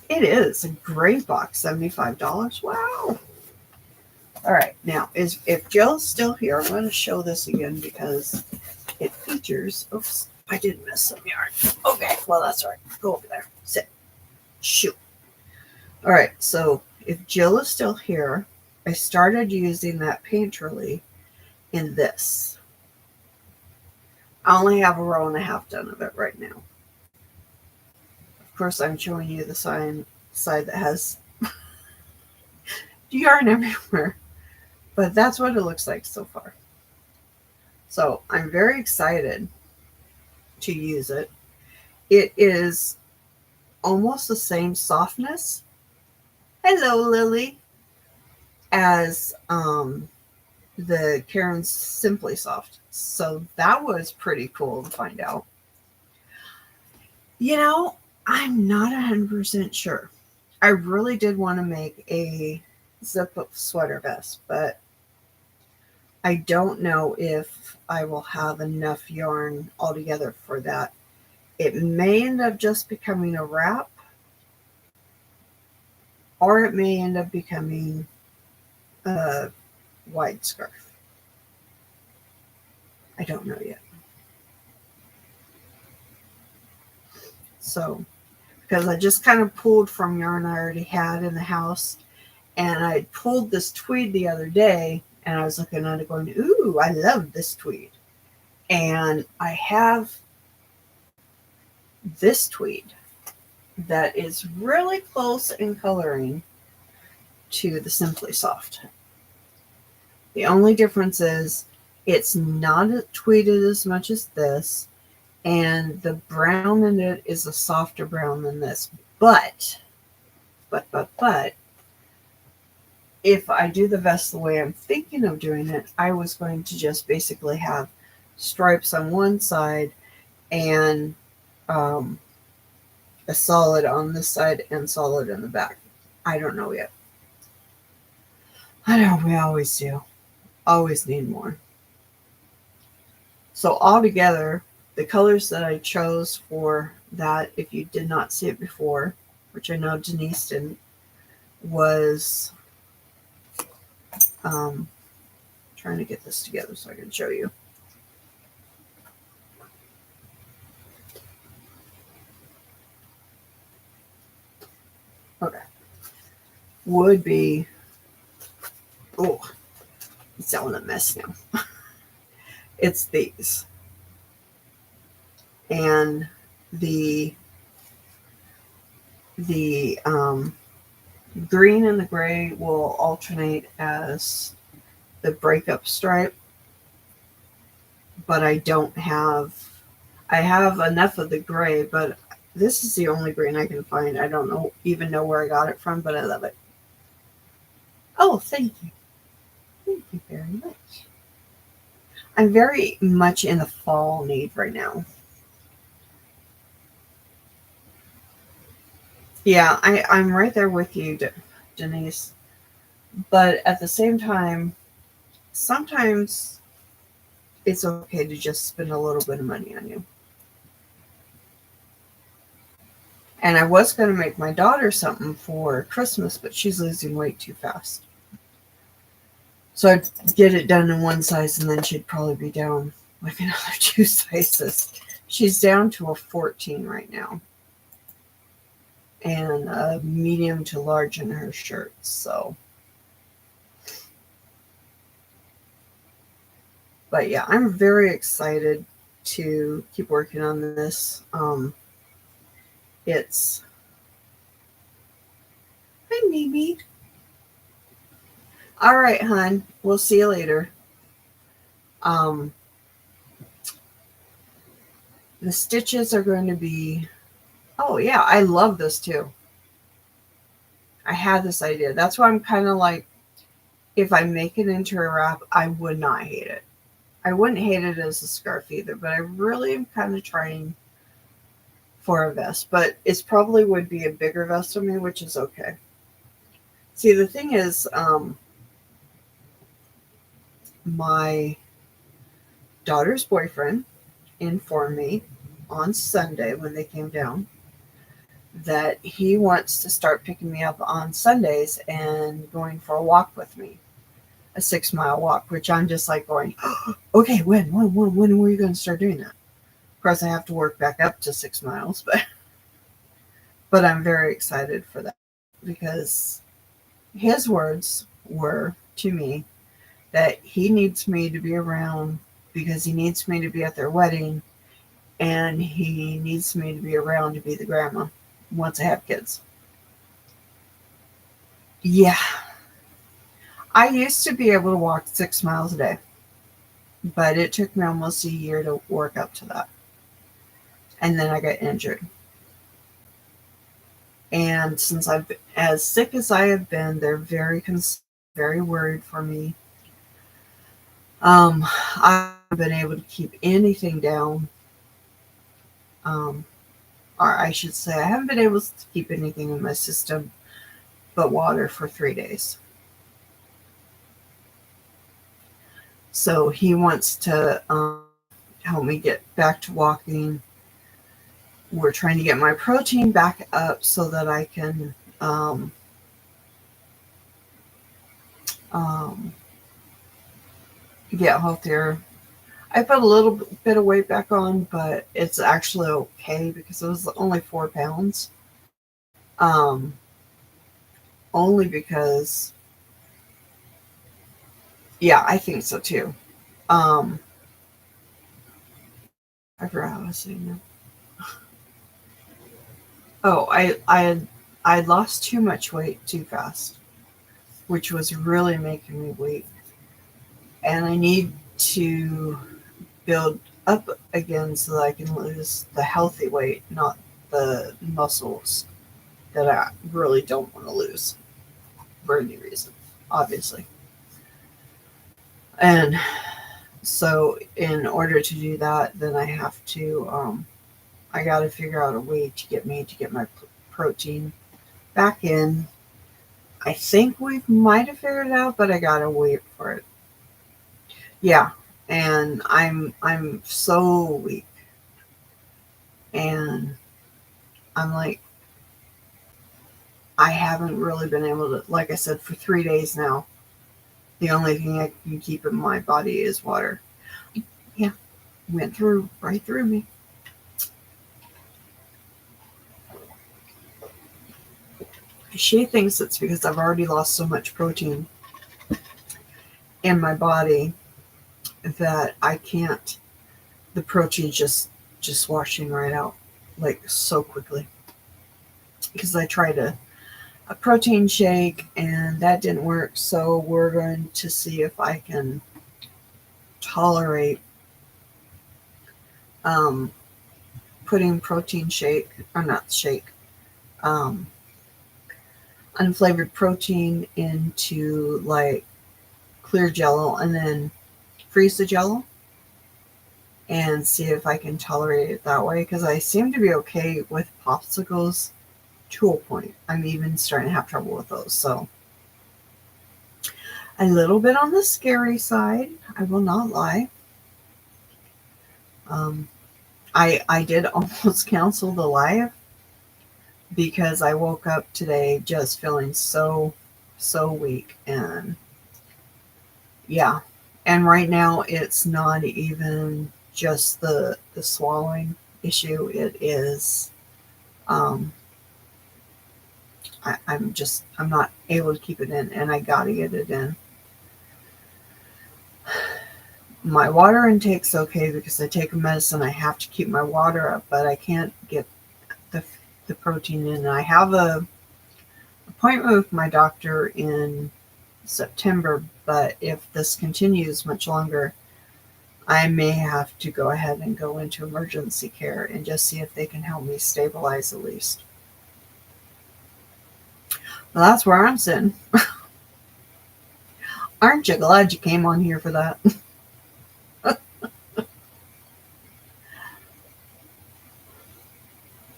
It is a great box, $75. Wow. All right, now if Jill's still here, I'm going to show this again because it features. Oops, I did miss some yarn. Okay, well that's all right. Go over there. Sit. Shoot. All right, so if Jill is still here, I started using that painterly in this. I only have a row and a half done of it right now. Of course, I'm showing you the side that has yarn everywhere. But that's what it looks like so far. So I'm very excited to use it. It is almost the same softness, hello Lily, as the Karen's Simply Soft. So that was pretty cool to find out. You know, I'm not 100% sure. I really did want to make a zip up sweater vest, but I don't know if I will have enough yarn altogether for that. It may end up just becoming a wrap, or it may end up becoming a wide scarf. I don't know yet. So, because I just kind of pulled from yarn I already had in the house, and I pulled this tweed the other day, and I was looking at it going, ooh, I love this tweed. And I have this tweed that is really close in coloring to the Simply Soft. The only difference is it's not tweeted as much as this, and the brown in it is a softer brown than this. But, if I do the vest the way I'm thinking of doing it, I was going to just basically have stripes on one side and a solid on this side and solid in the back. I don't know yet. I know we always do. Always need more. So altogether, the colors that I chose for that, if you did not see it before, which I know Denise didn't, was trying to get this together so I can show you. Okay. Would be, oh, it's all in a mess now. It's these. And the green and the gray will alternate as the breakup stripe, but I have enough of the gray, but this is the only green I can find. I don't even know where I got it from, but I love it. Oh, thank you. Thank you very much. I'm very much in the fall need right now. Yeah, I'm right there with you, Denise. But at the same time, sometimes it's okay to just spend a little bit of money on you. And I was going to make my daughter something for Christmas, but she's losing weight too fast. So I'd get it done in one size, and then she'd probably be down like another 2 sizes. She's down to a 14 right now. And a medium to large in her shirts. So, but yeah, I'm very excited to keep working on this. It's, hi Mimi. All right, hon. We'll see you later. The stitches are going to be, oh yeah, I love this too. I had this idea. That's why I'm kind of like, if I make it into a wrap, I would not hate it. I wouldn't hate it as a scarf either, but I really am kind of trying for a vest. But it probably would be a bigger vest for me, which is okay. See, the thing is, my daughter's boyfriend informed me on Sunday when they came down that he wants to start picking me up on Sundays and going for a walk with me, a 6-mile walk, which I'm just like going, oh, okay, when are you going to start doing that? Of course, I have to work back up to 6 miles, but I'm very excited for that because his words were to me that he needs me to be around because he needs me to be at their wedding and he needs me to be around to be the grandma once I have kids. Yeah. I used to be able to walk 6 miles a day. but it took me almost a year to work up to that. And then I got injured. And since I've been as sick as I have been, they're very worried for me. I haven't been able to keep anything down. Um, or I should say, I haven't been able to keep anything in my system but water for 3 days. So he wants to help me get back to walking. We're trying to get my protein back up so that I can um, get healthier. I put a little bit of weight back on, but it's actually okay because it was only 4 pounds. Um, only because, yeah, I think so too. Um, I forgot how I was saying that. Oh, I lost too much weight too fast, which was really making me weak, and I need to build up again so that I can lose the healthy weight, not the muscles that I really don't want to lose for any reason, obviously. And so, in order to do that, then I have to, I got to figure out a way to get my protein back in. I think we might have figured it out, but I gotta wait for it. Yeah, and I'm so weak, and I'm like, I haven't really been able to, like I said, for 3 days now. The only thing I can keep in my body is water. Yeah, went through right through me. She thinks it's because I've already lost so much protein in my body that I can't. The protein just washing right out like so quickly. Because I tried a protein shake and that didn't work, so we're going to see if I can tolerate um, putting protein shake or not shake um, unflavored protein into like clear jello and then freeze the jello and see if I can tolerate it that way, because I seem to be okay with popsicles to a point. I'm even starting to have trouble with those. So a little bit on the scary side, I will not lie. Um, I did almost cancel the live because I woke up today just feeling so weak, and yeah. And right now it's not even just the swallowing issue. It is um I'm not able to keep it in, and I gotta get it in. My water intake's okay because I take a medicine. I have to keep my water up, but I can't get the the protein in. I have a appointment with my doctor in September, but if this continues much longer, I may have to go ahead and go into emergency care and just see if they can help me stabilize at least. Well, that's where I'm sitting. Aren't you glad you came on here for that?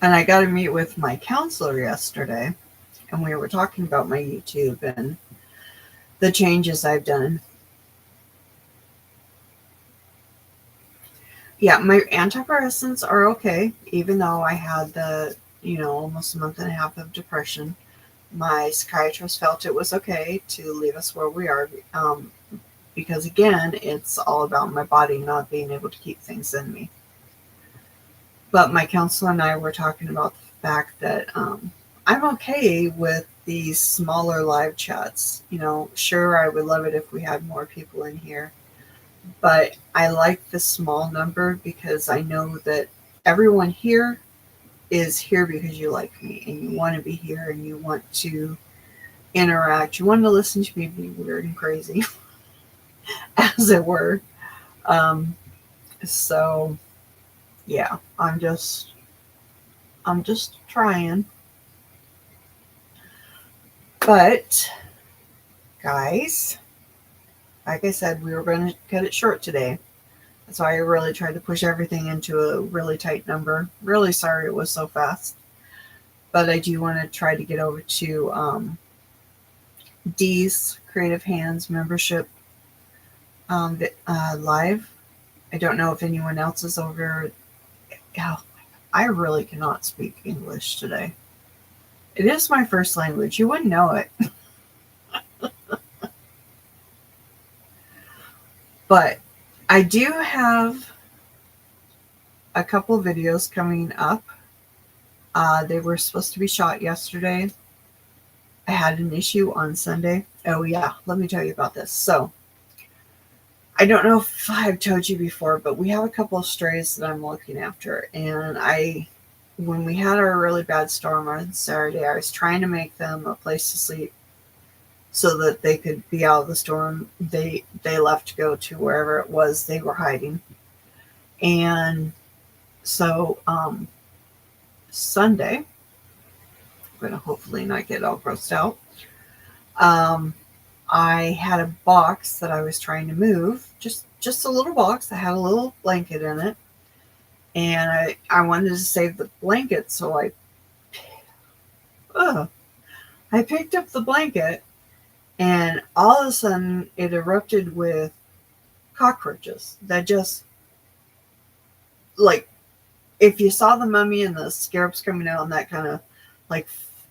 And I got to meet with my counselor yesterday, and we were talking about my YouTube and the changes I've done. Yeah, my antidepressants are okay, even though I had almost a month and a half of depression. My psychiatrist felt it was okay to leave us where we are, because again, it's all about my body not being able to keep things in me. But my counselor and I were talking about the fact that I'm okay with these smaller live chats. Sure, I would love it if we had more people in here, but I like the small number because I know that everyone here is here because you like me and you want to be here and you want to interact. You want to listen to me be weird and crazy, as it were. Um, so yeah, I'm just trying. But guys, like I said, we were going to cut it short today. That's why I really tried to push everything into a really tight number. Really sorry it was so fast. But I do want to try to get over to Dee's Creative Hands membership live. I don't know if anyone else is over. Yeah, I really cannot speak English today. It is my first language. You wouldn't know it. But I do have a couple videos coming up. They were supposed to be shot yesterday. I had an issue on Sunday. Oh yeah, let me tell you about this. So I don't know if I've told you before, but we have a couple of strays that I'm looking after. And when we had our really bad storm on Saturday, I was trying to make them a place to sleep so that they could be out of the storm. They left to go to wherever it was they were hiding. And so Sunday, I'm going to hopefully not get all grossed out. I had a box that I was trying to move, just a little box that had a little blanket in it. And I wanted to save the blanket, so I picked up the blanket, and all of a sudden it erupted with cockroaches that just, like, if you saw the mummy and the scarabs coming out in that kind of like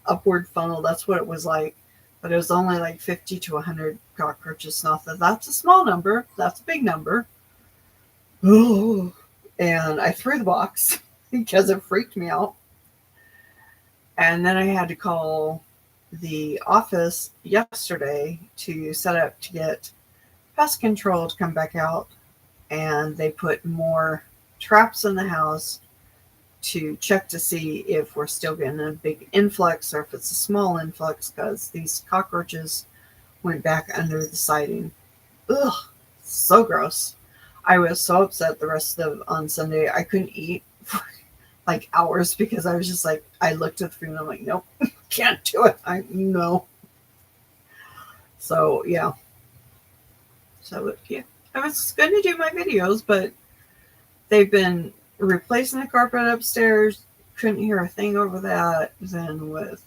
upward funnel, that's what it was like. But it was only like 50 to 100 cockroaches. Not that that's a small number. That's a big number. And I threw the box because it freaked me out. And then I had to call the office yesterday to set up to get pest control to come back out. And they put more traps in the house to check to see if we're still getting a big influx or if it's a small influx, because these cockroaches went back under the siding. Ugh, so gross. I was so upset the rest of on Sunday. I couldn't eat for like hours because I was just like, I looked at the food and I'm like, nope, can't do it. No. So yeah. So yeah, I was going to do my videos, but they've been replacing the carpet upstairs. Couldn't hear a thing over that. Then with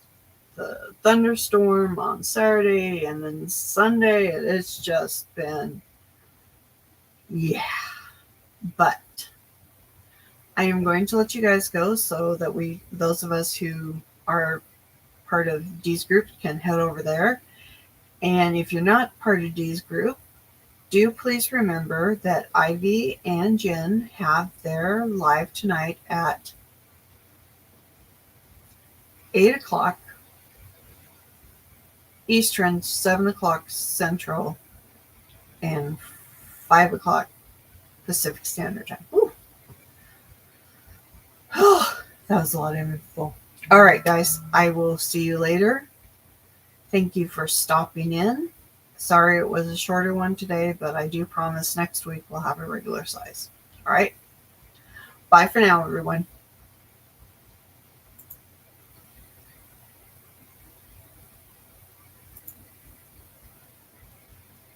the thunderstorm on Saturday and then Sunday, it's just been, yeah. But I am going to let you guys go so that those of us who are part of Dee's group can head over there. And if you're not part of Dee's group, do please remember that Ivy and Jen have their live tonight at 8 o'clock Eastern, 7 o'clock Central, and 5 o'clock Pacific Standard Time. Woo. Oh, that was a lot of info. All right, guys, I will see you later. Thank you for stopping in. Sorry it was a shorter one today, but I do promise next week we'll have a regular size. All right. Bye for now, everyone.